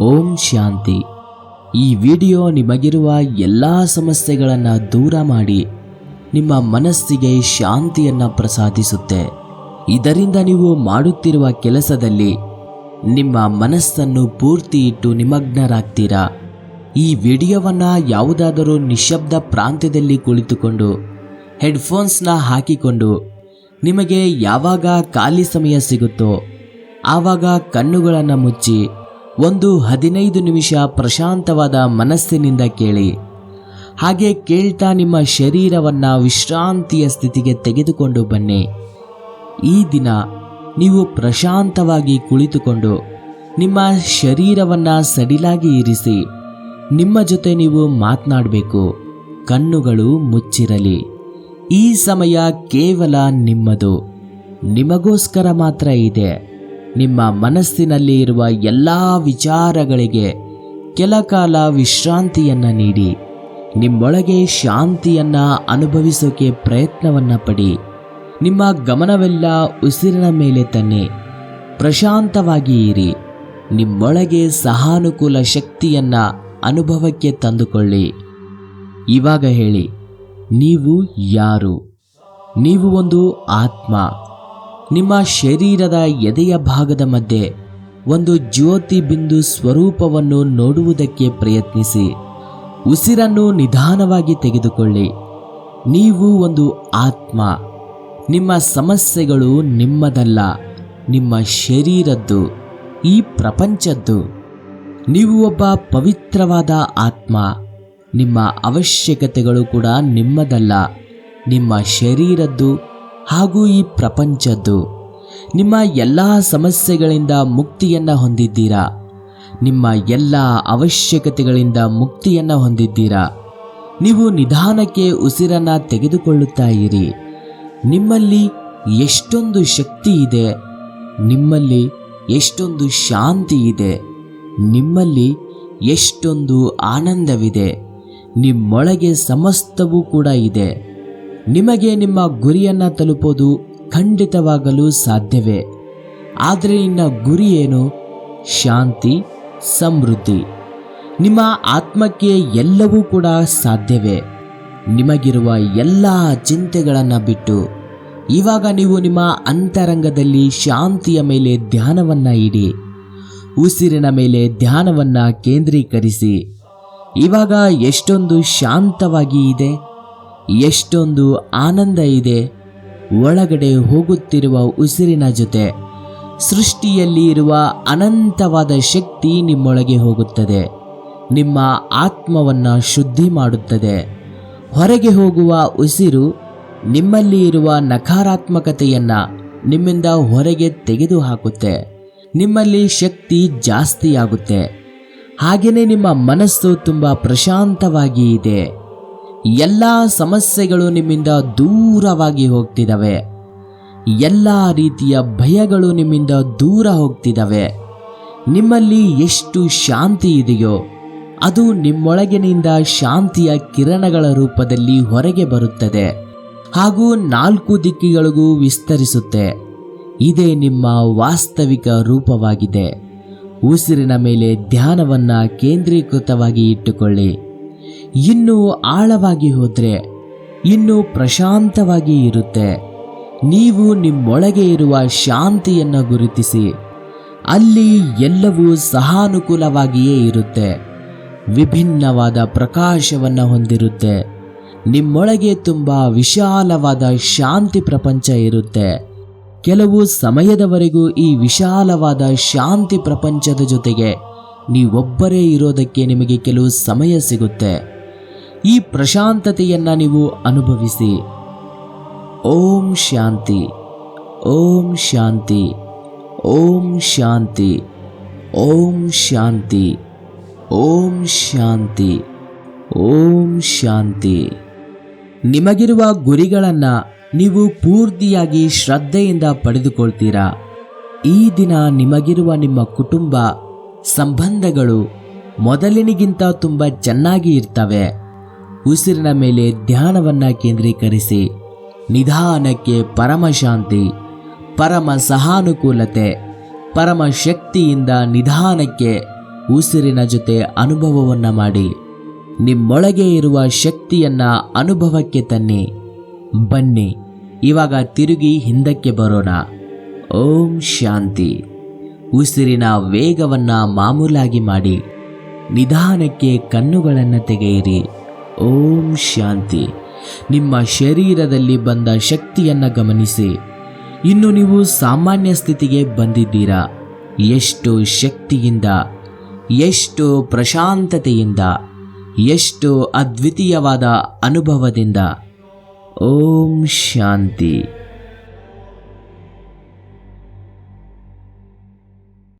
ಓಂ ಶಾಂತಿ. ಈ ವಿಡಿಯೋ ನಿಮಗಿರುವ ಎಲ್ಲ ಸಮಸ್ಯೆಗಳನ್ನು ದೂರ ಮಾಡಿ ನಿಮ್ಮ ಮನಸ್ಸಿಗೆ ಶಾಂತಿಯನ್ನು ಪ್ರಸಾದಿಸುತ್ತೆ. ಇದರಿಂದ ನೀವು ಮಾಡುತ್ತಿರುವ ಕೆಲಸದಲ್ಲಿ ನಿಮ್ಮ ಮನಸ್ಸನ್ನು ಪೂರ್ತಿ ಇಟ್ಟು ನಿಮಗ್ನರಾಗ್ತೀರಾ. ಈ ವಿಡಿಯೋವನ್ನು ಯಾವುದಾದರೂ ನಿಶಬ್ದ ಪ್ರಾಂತ್ಯದಲ್ಲಿ ಕುಳಿತುಕೊಂಡು ಹೆಡ್ಫೋನ್ಸ್ನ ಹಾಕಿಕೊಂಡು ನಿಮಗೆ ಯಾವಾಗ ಖಾಲಿ ಸಮಯ ಸಿಗುತ್ತೋ ಆವಾಗ ಕಣ್ಣುಗಳನ್ನು ಮುಚ್ಚಿ 15 ನಿಮಿಷ ಪ್ರಶಾಂತವಾದ ಮನಸ್ಸಿನಿಂದ ಕೇಳಿ. ಹಾಗೆ ಕೇಳ್ತಾ ನಿಮ್ಮ ಶರೀರವನ್ನು ವಿಶ್ರಾಂತಿಯ ಸ್ಥಿತಿಗೆ ತೆಗೆದುಕೊಂಡು ಬನ್ನಿ. ಈ ದಿನ ನೀವು ಪ್ರಶಾಂತವಾಗಿ ಕುಳಿತುಕೊಂಡು ನಿಮ್ಮ ಶರೀರವನ್ನು ಸಡಿಲಾಗಿ ಇರಿಸಿ ನಿಮ್ಮ ಜೊತೆ ನೀವು ಮಾತನಾಡಬೇಕು. ಕಣ್ಣುಗಳು ಮುಚ್ಚಿರಲಿ. ಈ ಸಮಯ ಕೇವಲ ನಿಮ್ಮದು, ನಿಮಗೋಸ್ಕರ ಮಾತ್ರ ಇದೆ. ನಿಮ್ಮ ಮನಸ್ಸಿನಲ್ಲಿ ಇರುವ ಎಲ್ಲ ವಿಚಾರಗಳಿಗೆ ಕೆಲ ಕಾಲ ವಿಶ್ರಾಂತಿಯನ್ನು ನೀಡಿ ನಿಮ್ಮೊಳಗೆ ಶಾಂತಿಯನ್ನು ಅನುಭವಿಸೋಕೆ ಪ್ರಯತ್ನವನ್ನು ಪಡಿ. ನಿಮ್ಮ ಗಮನವೆಲ್ಲ ಉಸಿರಿನ ಮೇಲೆ ತನ್ನಿ. ಪ್ರಶಾಂತವಾಗಿ ಇರಿ. ನಿಮ್ಮೊಳಗೆ ಸಹಾನುಕೂಲ ಶಕ್ತಿಯನ್ನು ಅನುಭವಕ್ಕೆ ತಂದುಕೊಳ್ಳಿ. ಇವಾಗ ಹೇಳಿ, ನೀವು ಯಾರು? ನೀವು ಒಂದು ಆತ್ಮ. ನಿಮ್ಮ ಶರೀರದ ಎದೆಯ ಭಾಗದ ಮಧ್ಯೆ ಒಂದು ಜ್ಯೋತಿ ಬಿಂದು ಸ್ವರೂಪವನ್ನು ನೋಡುವುದಕ್ಕೆ ಪ್ರಯತ್ನಿಸಿ. ಉಸಿರನ್ನು ನಿಧಾನವಾಗಿ ತೆಗೆದುಕೊಳ್ಳಿ. ನೀವು ಒಂದು ಆತ್ಮ. ನಿಮ್ಮ ಸಮಸ್ಯೆಗಳು ನಿಮ್ಮದಲ್ಲ, ನಿಮ್ಮ ಶರೀರದ್ದು, ಈ ಪ್ರಪಂಚದ್ದು. ನೀವು ಒಬ್ಬ ಪವಿತ್ರವಾದ ಆತ್ಮ. ನಿಮ್ಮ ಅವಶ್ಯಕತೆಗಳು ಕೂಡ ನಿಮ್ಮದಲ್ಲ, ನಿಮ್ಮ ಶರೀರದ್ದು ಹಾಗೂ ಈ ಪ್ರಪಂಚದ್ದು. ನಿಮ್ಮ ಎಲ್ಲ ಸಮಸ್ಯೆಗಳಿಂದ ಮುಕ್ತಿಯನ್ನು ಹೊಂದಿದ್ದೀರಾ. ನಿಮ್ಮ ಎಲ್ಲ ಅವಶ್ಯಕತೆಗಳಿಂದ ಮುಕ್ತಿಯನ್ನು ಹೊಂದಿದ್ದೀರಾ. ನೀವು ನಿಧಾನಕ್ಕೆ ಉಸಿರನ್ನು ತೆಗೆದುಕೊಳ್ಳುತ್ತಾ ಇರಿ. ನಿಮ್ಮಲ್ಲಿ ಎಷ್ಟೊಂದು ಶಕ್ತಿ ಇದೆ, ನಿಮ್ಮಲ್ಲಿ ಎಷ್ಟೊಂದು ಶಾಂತಿ ಇದೆ, ನಿಮ್ಮಲ್ಲಿ ಎಷ್ಟೊಂದು ಆನಂದವಿದೆ. ನಿಮ್ಮೊಳಗೆ ಸಮಸ್ತವೂ ಕೂಡ ಇದೆ. ನಿಮಗೆ ನಿಮ್ಮ ಗುರಿಯನ್ನು ತಲುಪೋದು ಖಂಡಿತವಾಗಲು ಸಾಧ್ಯವೇ. ಆದರೆ ನಿನ್ನ ಗುರಿ ಏನು? ಶಾಂತಿ, ಸಮೃದ್ಧಿ. ನಿಮ್ಮ ಆತ್ಮಕ್ಕೆ ಎಲ್ಲವೂ ಕೂಡ ಸಾಧ್ಯವೇ. ನಿಮಗಿರುವ ಎಲ್ಲ ಚಿಂತೆಗಳನ್ನು ಬಿಟ್ಟು ಇವಾಗ ನೀವು ನಿಮ್ಮ ಅಂತರಂಗದಲ್ಲಿ ಶಾಂತಿಯ ಮೇಲೆ ಧ್ಯಾನವನ್ನು ಇಡಿ. ಉಸಿರಿನ ಮೇಲೆ ಧ್ಯಾನವನ್ನು ಕೇಂದ್ರೀಕರಿಸಿ. ಇವಾಗ ಎಷ್ಟೊಂದು ಶಾಂತವಾಗಿ ಇದೆ, ಎಷ್ಟೊಂದು ಆನಂದ ಇದೆ. ಒಳಗಡೆ ಹೋಗುತ್ತಿರುವ ಉಸಿರಿನ ಜೊತೆ ಸೃಷ್ಟಿಯಲ್ಲಿ ಇರುವ ಅನಂತವಾದ ಶಕ್ತಿ ನಿಮ್ಮೊಳಗೆ ಹೋಗುತ್ತದೆ. ನಿಮ್ಮ ಆತ್ಮವನ್ನು ಶುದ್ಧಿ ಮಾಡುತ್ತದೆ. ಹೊರಗೆ ಹೋಗುವ ಉಸಿರು ನಿಮ್ಮಲ್ಲಿ ಇರುವ ನಕಾರಾತ್ಮಕತೆಯನ್ನು ನಿಮ್ಮಿಂದ ಹೊರಗೆ ತೆಗೆದುಹಾಕುತ್ತೆ. ನಿಮ್ಮಲ್ಲಿ ಶಕ್ತಿ ಜಾಸ್ತಿಯಾಗುತ್ತೆ. ಹಾಗೆಯೇ ನಿಮ್ಮ ಮನಸ್ಸು ತುಂಬ ಪ್ರಶಾಂತವಾಗಿ ಇದೆ. ಎಲ್ಲ ಸಮಸ್ಯೆಗಳು ನಿಮ್ಮಿಂದ ದೂರವಾಗಿ ಹೋಗ್ತಿದ್ದಾವೆ. ಎಲ್ಲ ರೀತಿಯ ಭಯಗಳು ನಿಮ್ಮಿಂದ ದೂರ ಹೋಗ್ತಿದ್ದಾವೆ. ನಿಮ್ಮಲ್ಲಿ ಎಷ್ಟು ಶಾಂತಿ ಇದೆಯೋ ಅದು ನಿಮ್ಮೊಳಗಿನಿಂದ ಶಾಂತಿಯ ಕಿರಣಗಳ ರೂಪದಲ್ಲಿ ಹೊರಗೆ ಬರುತ್ತದೆ ಹಾಗೂ 4 ದಿಕ್ಕಿಗಳಿಗೂ ವಿಸ್ತರಿಸುತ್ತೆ. ಇದೇ ನಿಮ್ಮ ವಾಸ್ತವಿಕ ರೂಪವಾಗಿದೆ. ಉಸಿರಿನ ಮೇಲೆ ಧ್ಯಾನವನ್ನು ಕೇಂದ್ರೀಕೃತವಾಗಿ ಇಟ್ಟುಕೊಳ್ಳಿ. ಇನ್ನೂ ಆಳವಾಗಿ ಹೋದರೆ ಇನ್ನೂ ಪ್ರಶಾಂತವಾಗಿ ಇರುತ್ತೆ. ನೀವು ನಿಮ್ಮೊಳಗೆ ಇರುವ ಶಾಂತಿಯನ್ನು ಗುರುತಿಸಿ. ಅಲ್ಲಿ ಎಲ್ಲವೂ ಸಹಾನುಕೂಲವಾಗಿಯೇ ಇರುತ್ತೆ. ವಿಭಿನ್ನವಾದ ಪ್ರಕಾಶವನ್ನು ಹೊಂದಿರುತ್ತೆ. ನಿಮ್ಮೊಳಗೆ ತುಂಬ ವಿಶಾಲವಾದ ಶಾಂತಿ ಪ್ರಪಂಚ ಇರುತ್ತೆ. ಕೆಲವು ಸಮಯದವರೆಗೂ ಈ ವಿಶಾಲವಾದ ಶಾಂತಿ ಪ್ರಪಂಚದ ಜೊತೆಗೆ ನೀವೊಬ್ಬರೇ ಇರೋದಕ್ಕೆ ನಿಮಗೆ ಕೆಲವು ಸಮಯ ಸಿಗುತ್ತೆ. ಈ ಪ್ರಶಾಂತತೆಯನ್ನು ನೀವು ಅನುಭವಿಸಿ. ಓಂ ಶಾಂತಿ, ಓಂ ಶಾಂತಿ, ಓಂ ಶಾಂತಿ, ಓಂ ಶಾಂತಿ, ಓಂ ಶಾಂತಿ, ಓಂ ಶಾಂತಿ. ನಿಮಗಿರುವ ಗುರಿಗಳನ್ನು ನೀವು ಪೂರ್ತಿಯಾಗಿ ಶ್ರದ್ಧೆಯಿಂದ ಪಡೆದುಕೊಳ್ತೀರಾ. ಈ ದಿನ ನಿಮಗಿರುವ ನಿಮ್ಮ ಕುಟುಂಬ ಸಂಬಂಧಗಳು ಮೊದಲಿನಿಗಿಂತ ತುಂಬ ಚೆನ್ನಾಗಿ ಇರ್ತವೆ. ಉಸಿರಿನ ಮೇಲೆ ಧ್ಯಾನವನ್ನು ಕೇಂದ್ರೀಕರಿಸಿ. ನಿಧಾನಕ್ಕೆ ಪರಮಶಾಂತಿ, ಪರಮ ಸಹಾನುಕೂಲತೆ, ಪರಮ ಶಕ್ತಿಯಿಂದ ನಿಧಾನಕ್ಕೆ ಉಸಿರಿನ ಜೊತೆ ಅನುಭವವನ್ನು ಮಾಡಿ ನಿಮ್ಮೊಳಗೆ ಇರುವ ಶಕ್ತಿಯನ್ನ ಅನುಭವಕ್ಕೆ ತನ್ನಿ. ಬನ್ನಿ, ಇವಾಗ ತಿರುಗಿ ಹಿಂದಕ್ಕೆ ಬರೋಣ. ಓಂ ಶಾಂತಿ. ಉಸಿರಿನ ವೇಗವನ್ನು ಮಾಮೂಲಾಗಿ ಮಾಡಿ ನಿಧಾನಕ್ಕೆ ಕಣ್ಣುಗಳನ್ನು ತೆಗೆಯಿರಿ. ಓಂ ಶಾಂತಿ. ನಿಮ್ಮ ಶರೀರದಲ್ಲಿ ಬಂದ ಶಕ್ತಿಯನ್ನು ಗಮನಿಸಿ. ಇನ್ನು ನೀವು ಸಾಮಾನ್ಯ ಸ್ಥಿತಿಗೆ ಬಂದಿದ್ದೀರಾ. ಎಷ್ಟು ಶಕ್ತಿಯಿಂದ, ಎಷ್ಟು ಪ್ರಶಾಂತತೆಯಿಂದ, ಎಷ್ಟು ಅದ್ವಿತೀಯವಾದ ಅನುಭವದಿಂದ. ಓಂ ಶಾಂತಿ.